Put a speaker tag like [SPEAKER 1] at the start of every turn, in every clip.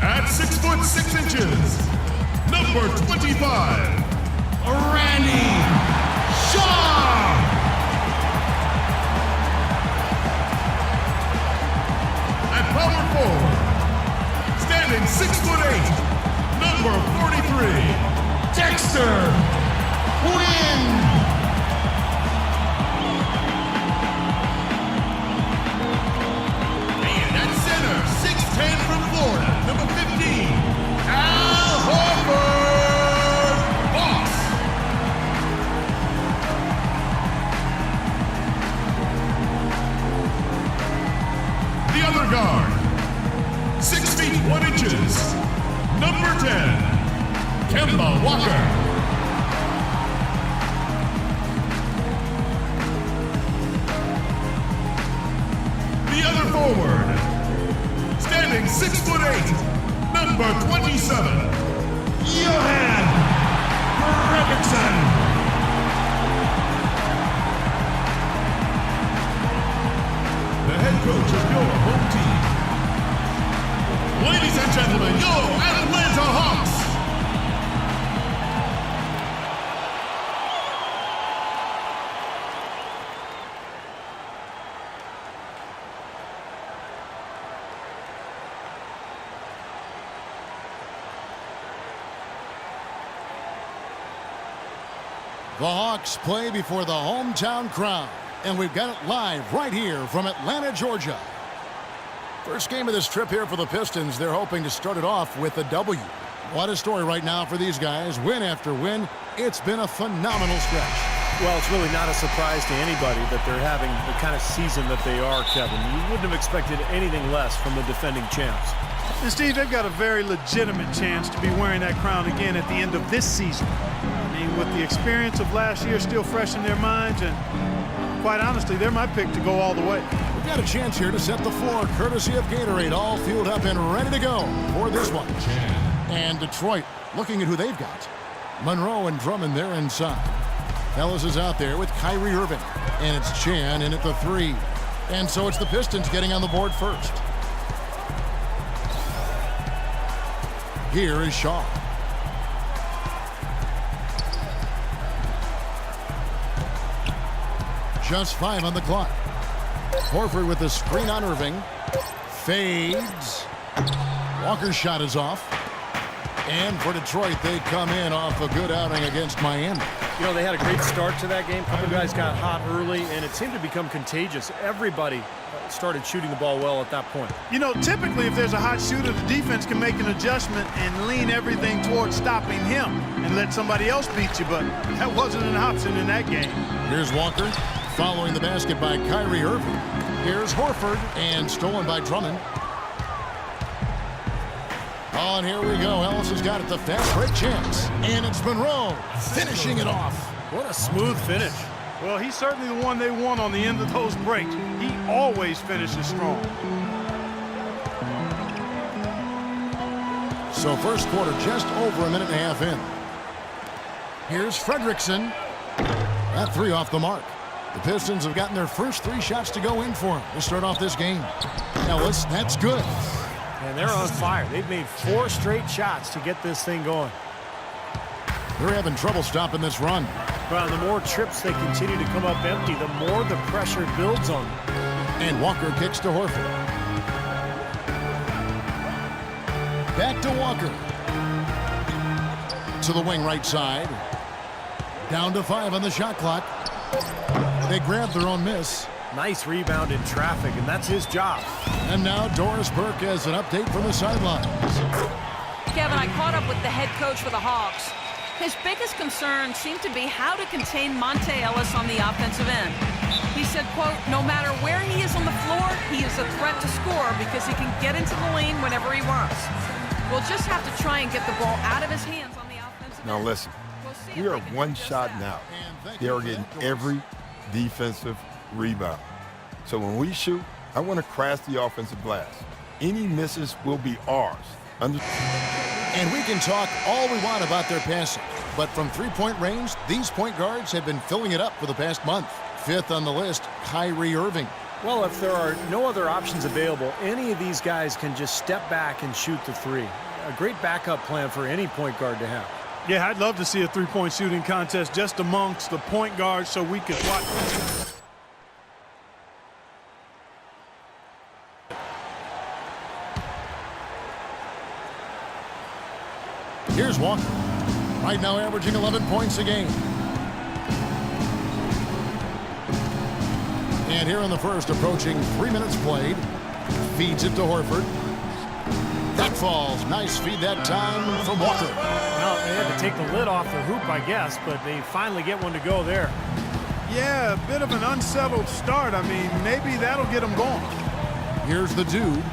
[SPEAKER 1] At 6 foot 6 inches, number 25, Randy Shaw. At power forward, standing 6 foot 8, number 43, Dexter Quinn. And at center, 6'10" from Florida, number 15, Al Horford. Boss. The other guard, 6 feet 1 inches, number 10, Kemba Walker. The other forward, standing 6 foot 8, number 27, Johan Fredrickson. The head coach of your home team. Ladies and gentlemen, your Atlanta Hawks.
[SPEAKER 2] The Hawks play before the hometown crowd, and we've got it live right here from Atlanta, Georgia. First game of this trip here for the Pistons. They're hoping to start it off with a W. What a story right now for these guys. Win after win. It's been a phenomenal stretch.
[SPEAKER 3] Well, it's really not a surprise to anybody that they're having the kind of season that they are, Kevin. You wouldn't have expected anything less from the defending champs.
[SPEAKER 4] And Steve, they've got a very legitimate chance to be wearing that crown again at the end of this season. I mean, with the experience of last year still fresh in their minds, and quite honestly, they're my pick to go all the way.
[SPEAKER 2] We've got a chance here to set the floor, courtesy of Gatorade, all fueled up and ready to go for this one. And Detroit, looking at who they've got. Monroe and Drummond there inside. Ellis is out there with Kyrie Irving. And it's Chan in at the 3. And so it's the Pistons getting on the board first. Here is Shaw. Just 5 on the clock. Horford with the screen on Irving. Fades. Walker's shot is off. And for Detroit, they come in off a good outing against Miami.
[SPEAKER 3] You know, they had a great start to that game. A couple guys got hot early, and it seemed to become contagious. Everybody started shooting the ball well at that point.
[SPEAKER 4] You know, typically if there's a hot shooter, the defense can make an adjustment and lean everything towards stopping him and let somebody else beat you, but that wasn't an option in that game.
[SPEAKER 2] Here's Walker, following the basket by Kyrie Irving. Here's Horford, and stolen by Drummond. Oh, and here we go. Ellis has got it, the fast break chance. And it's Monroe finishing it off.
[SPEAKER 3] What a smooth finish.
[SPEAKER 4] Well, he's certainly the one they want on the end of those breaks. He always finishes strong.
[SPEAKER 2] So first quarter just over a minute and a half in. Here's Fredrickson. That 3 off the mark. The Pistons have gotten their first 3 shots to go in for him to start off this game. Ellis, that's good.
[SPEAKER 3] And they're on fire. They've made 4 straight shots to get this thing going.
[SPEAKER 2] They're having trouble stopping this run.
[SPEAKER 3] Well, the more trips they continue to come up empty, the more the pressure builds on them.
[SPEAKER 2] And Walker kicks to Horford. Back to Walker. To the wing right side. Down to 5 on the shot clock. They grab their own miss.
[SPEAKER 3] Nice rebound in traffic, and that's his job.
[SPEAKER 2] And now Doris Burke has an update from the sidelines.
[SPEAKER 5] Kevin, I caught up with the head coach for the Hawks. His biggest concern seemed to be how to contain Monte Ellis on the offensive end. He said, quote, no matter where he is on the floor, he is a threat to score because he can get into the lane whenever he wants. We'll just have to try and get the ball out of his hands on the offensive end.
[SPEAKER 6] Now listen, we are 1 shot now. They are getting every defensive rebound. So when we shoot, I want to crash the offensive glass. Any misses will be ours.
[SPEAKER 2] And we can talk all we want about their passing, but from 3-point range, these point guards have been filling it up for the past month. 5th on the list, Kyrie Irving.
[SPEAKER 3] Well, if there are no other options available, any of these guys can just step back and shoot the three. A great backup plan for any point guard to have.
[SPEAKER 4] Yeah, I'd love to see a three-point shooting contest just amongst the point guards so we could watch.
[SPEAKER 2] Here's Walker. Right now averaging 11 points a game. And here in the first, approaching 3 minutes played. Feeds it to Horford. That falls. Nice feed that time from Walker.
[SPEAKER 3] Well, they had to take the lid off the hoop, I guess, but they finally get one to go there.
[SPEAKER 4] Yeah, a bit of an unsettled start. I mean, maybe that'll get them going.
[SPEAKER 2] Here's the dude.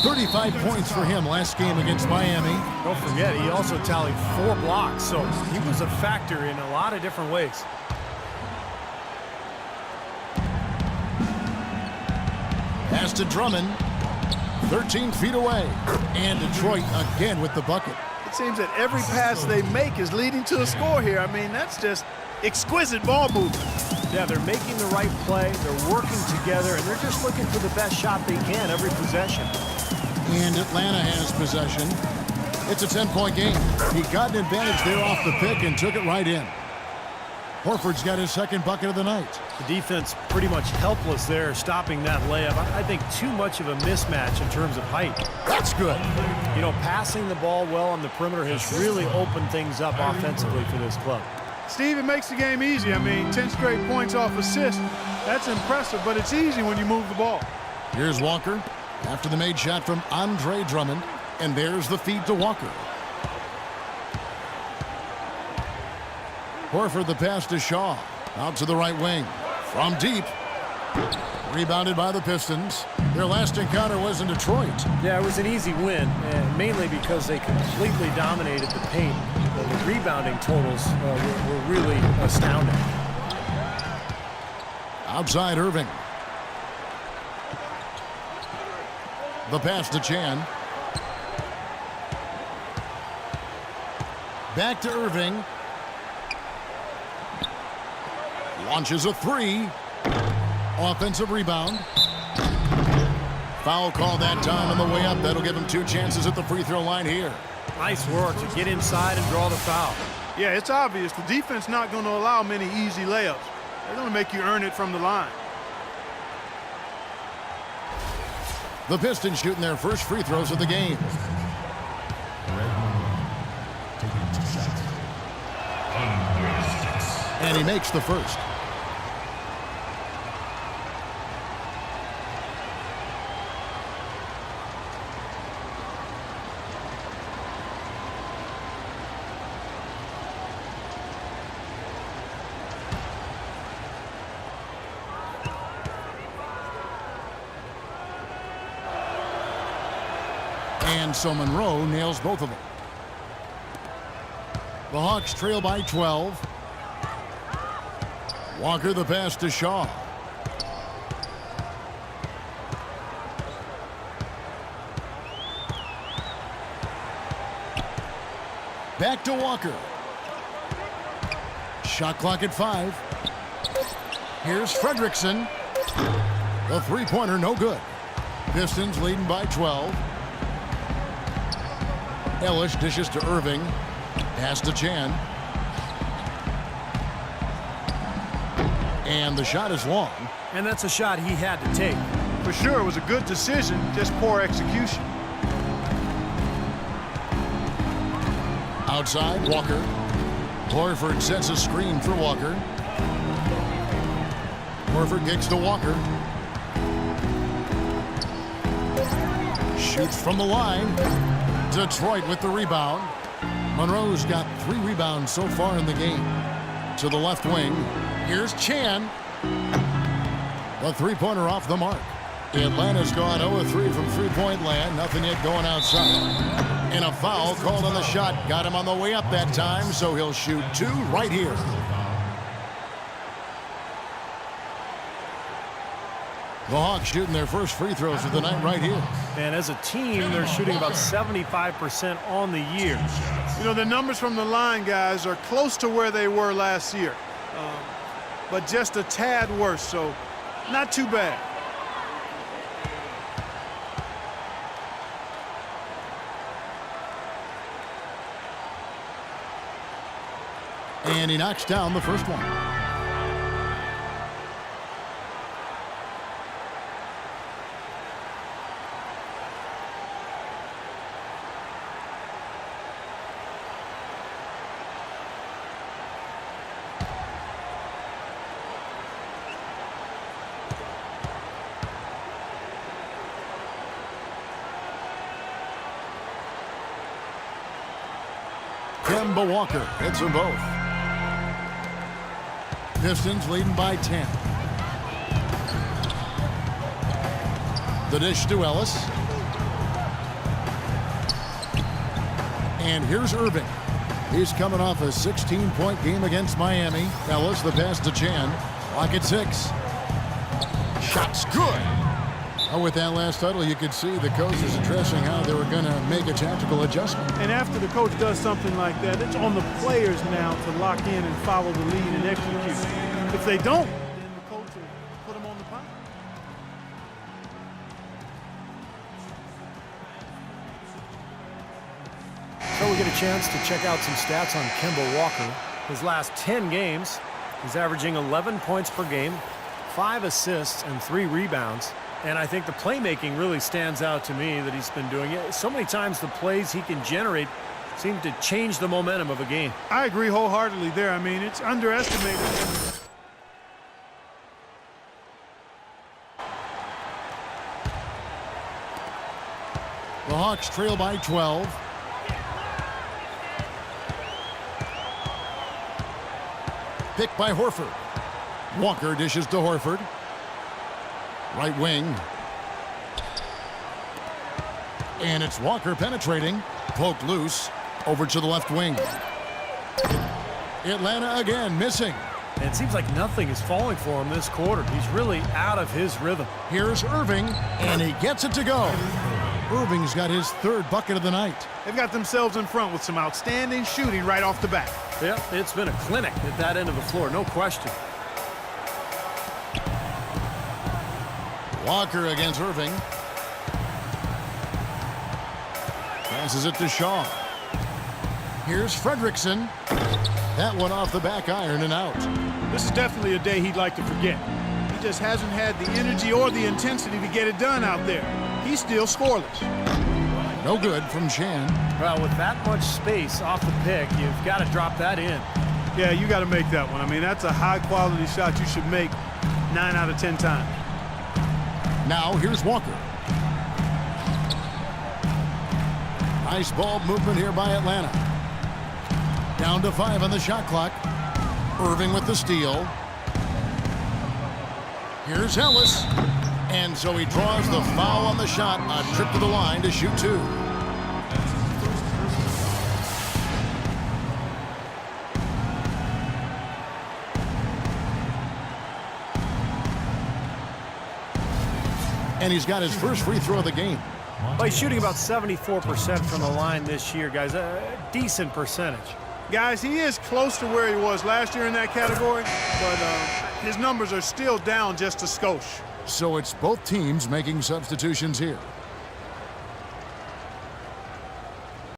[SPEAKER 2] 35 points for him last game against Miami.
[SPEAKER 3] Don't forget, he also tallied 4 blocks, so he was a factor in a lot of different ways.
[SPEAKER 2] Pass to Drummond. 13 feet away. And Detroit again with the bucket.
[SPEAKER 4] It seems that every pass they make is leading to a score here. I mean, that's just exquisite ball movement.
[SPEAKER 3] Yeah, they're making the right play, they're working together, and they're just looking for the best shot they can every possession.
[SPEAKER 2] And Atlanta has possession. It's a 10-point game. He got an advantage there off the pick and took it right in. Horford's got his second bucket of the night.
[SPEAKER 3] The defense pretty much helpless there, stopping that layup. I think too much of a mismatch in terms of height.
[SPEAKER 2] That's good.
[SPEAKER 3] You know, passing the ball well on the perimeter has really opened things up offensively for this club.
[SPEAKER 4] Steve, it makes the game easy. I mean, 10 straight points off assists. That's impressive, but it's easy when you move the ball.
[SPEAKER 2] Here's Walker after the made shot from Andre Drummond. And there's the feed to Walker. Horford the pass to Shaw. Out to the right wing. From deep. Rebounded by the Pistons. Their last encounter was in Detroit.
[SPEAKER 3] Yeah, it was an easy win, mainly because they completely dominated the paint. The rebounding totals were really astounding.
[SPEAKER 2] Outside Irving. The pass to Chan. Back to Irving. Launches a three. Offensive rebound. Foul call that time on the way up. That'll give him 2 chances at the free throw line here.
[SPEAKER 3] Nice work to get inside and draw the foul.
[SPEAKER 4] Yeah, it's obvious. The defense not going to allow many easy layups. They're going to make you earn it from the line.
[SPEAKER 2] The Pistons shooting their first free throws of the game. And he makes the first. And so Monroe nails both of them. The Hawks trail by 12. Walker the pass to Shaw. Back to Walker. Shot clock at 5. Here's Fredrickson. The three-pointer no good. Pistons leading by 12. Ellis dishes to Irving. Pass to Chan. And the shot is long.
[SPEAKER 3] And that's a shot he had to take.
[SPEAKER 4] For sure, it was a good decision, just poor execution.
[SPEAKER 2] Outside, Walker. Horford sets a screen for Walker. Horford kicks to Walker. Shoots from the line. Detroit with the rebound. Monroe's got 3 rebounds so far in the game. To the left wing. Here's Chan. The three-pointer off the mark. Atlanta's gone 0-3 from three-point land. Nothing yet going outside. And a foul called on the shot. Got him on the way up that time, so he'll shoot 2 right here. The Hawks shooting their first free throws of the night right here.
[SPEAKER 3] And as a team, they're shooting about 75% on the year.
[SPEAKER 4] You know, the numbers from the line, guys, are close to where they were last year. But just a tad worse, so not too bad.
[SPEAKER 2] And he knocks down the first one. Kemba Walker hits them both. Pistons leading by 10. The dish to Ellis. And here's Irving. He's coming off a 16-point game against Miami. Ellis, the pass to Chan. Clock at 6. Shot's good. With that last huddle, you could see the coach is addressing how they were going to make a tactical adjustment.
[SPEAKER 4] And after the coach does something like that, it's on the players now to lock in and follow the lead and execute. If they don't, then the coach will put them on the pot.
[SPEAKER 3] So we get a chance to check out some stats on Kemba Walker. His last 10 games, he's averaging 11 points per game, 5 assists, and 3 rebounds. And I think the playmaking really stands out to me that he's been doing it. So many times the plays he can generate seem to change the momentum of a game.
[SPEAKER 4] I agree wholeheartedly there. I mean, it's underestimated.
[SPEAKER 2] The Hawks trail by 12. Picked by Horford. Walker dishes to Horford. Right wing. And it's Walker penetrating. Poked loose. Over to the left wing. Atlanta again missing.
[SPEAKER 3] And it seems like nothing is falling for him this quarter. He's really out of his rhythm.
[SPEAKER 2] Here's Irving, and he gets it to go. Irving's got his 3rd bucket of the night.
[SPEAKER 4] They've got themselves in front with some outstanding shooting right off the bat.
[SPEAKER 3] Yeah, it's been a clinic at that end of the floor, no question.
[SPEAKER 2] Walker against Irving. Passes it to Shaw. Here's Fredrickson. That one off the back iron and out.
[SPEAKER 4] This is definitely a day he'd like to forget. He just hasn't had the energy or the intensity to get it done out there. He's still scoreless.
[SPEAKER 2] No good from Chan.
[SPEAKER 3] Well, with that much space off the pick, you've got to drop that in.
[SPEAKER 4] Yeah, you got to make that one. I mean, that's a high-quality shot you should make 9 out of 10 times.
[SPEAKER 2] Now here's Walker. Nice ball movement here by Atlanta. Down to 5 on the shot clock. Irving with the steal. Here's Ellis. And so he draws the foul on the shot. A trip to the line to shoot 2. And he's got his first free throw of the game.
[SPEAKER 3] Well, he's shooting about 74% from the line this year, guys. A decent percentage.
[SPEAKER 4] Guys, he is close to where he was last year in that category, but his numbers are still down just a skosh.
[SPEAKER 2] So it's both teams making substitutions here.